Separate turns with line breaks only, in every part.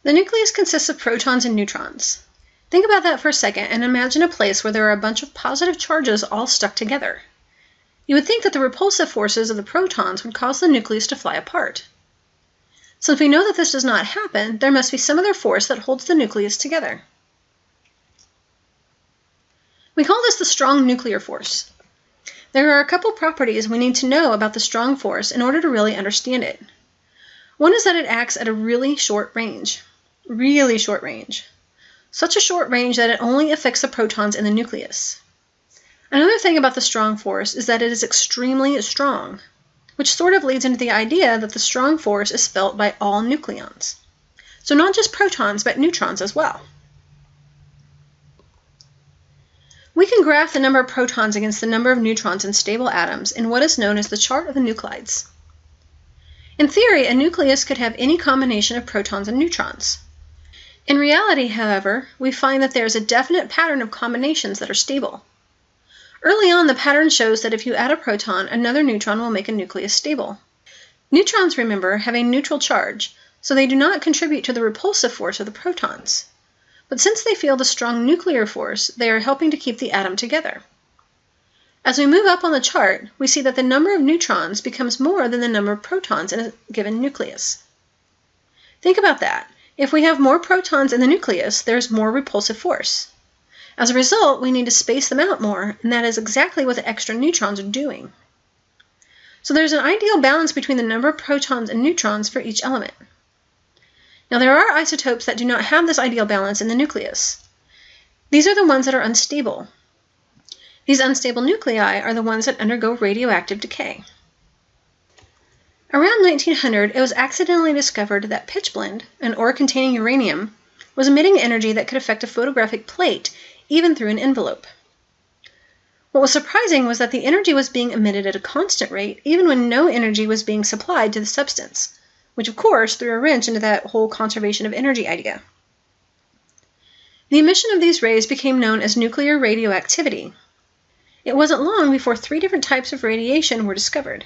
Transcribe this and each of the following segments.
The nucleus consists of protons and neutrons. Think about that for a second and imagine a place where there are a bunch of positive charges all stuck together. You would think that the repulsive forces of the protons would cause the nucleus to fly apart. Since we know that this does not happen, there must be some other force that holds the nucleus together. We call this the strong nuclear force. There are a couple properties we need to know about the strong force in order to really understand it. One is that it acts at a really short range. Really short range. Such a short range that it only affects the protons in the nucleus. Another thing about the strong force is that it is extremely strong, which sort of leads into the idea that the strong force is felt by all nucleons. So not just protons, but neutrons as well. We can graph the number of protons against the number of neutrons in stable atoms in what is known as the chart of the nuclides. In theory, a nucleus could have any combination of protons and neutrons. In reality, however, we find that there is a definite pattern of combinations that are stable. Early on, the pattern shows that if you add a proton, another neutron will make a nucleus stable. Neutrons, remember, have a neutral charge, so they do not contribute to the repulsive force of the protons. But since they feel the strong nuclear force, they are helping to keep the atom together. As we move up on the chart, we see that the number of neutrons becomes more than the number of protons in a given nucleus. Think about that. If we have more protons in the nucleus, there's more repulsive force. As a result, we need to space them out more, and that is exactly what the extra neutrons are doing. So there's an ideal balance between the number of protons and neutrons for each element. Now there are isotopes that do not have this ideal balance in the nucleus. These are the ones that are unstable. These unstable nuclei are the ones that undergo radioactive decay. Around 1900, it was accidentally discovered that pitchblende, an ore containing uranium, was emitting energy that could affect a photographic plate even through an envelope. What was surprising was that the energy was being emitted at a constant rate even when no energy was being supplied to the substance, which of course threw a wrench into that whole conservation of energy idea. The emission of these rays became known as nuclear radioactivity. It wasn't long before 3 different types of radiation were discovered.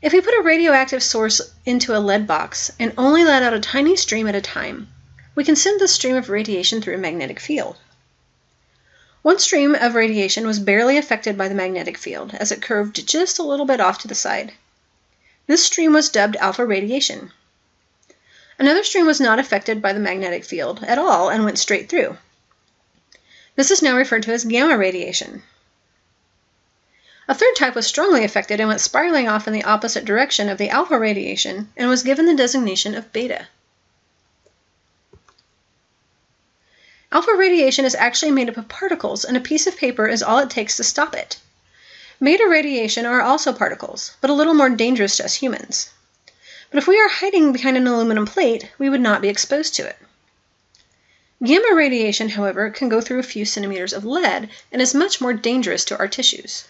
If we put a radioactive source into a lead box and only let out a tiny stream at a time, we can send this stream of radiation through a magnetic field. One stream of radiation was barely affected by the magnetic field, as it curved just a little bit off to the side. This stream was dubbed alpha radiation. Another stream was not affected by the magnetic field at all and went straight through. This is now referred to as gamma radiation. A third type was strongly affected and went spiraling off in the opposite direction of the alpha radiation and was given the designation of beta. Alpha radiation is actually made up of particles, and a piece of paper is all it takes to stop it. Beta radiation are also particles, but a little more dangerous to us humans. But if we are hiding behind an aluminum plate, we would not be exposed to it. Gamma radiation, however, can go through a few centimeters of lead and is much more dangerous to our tissues.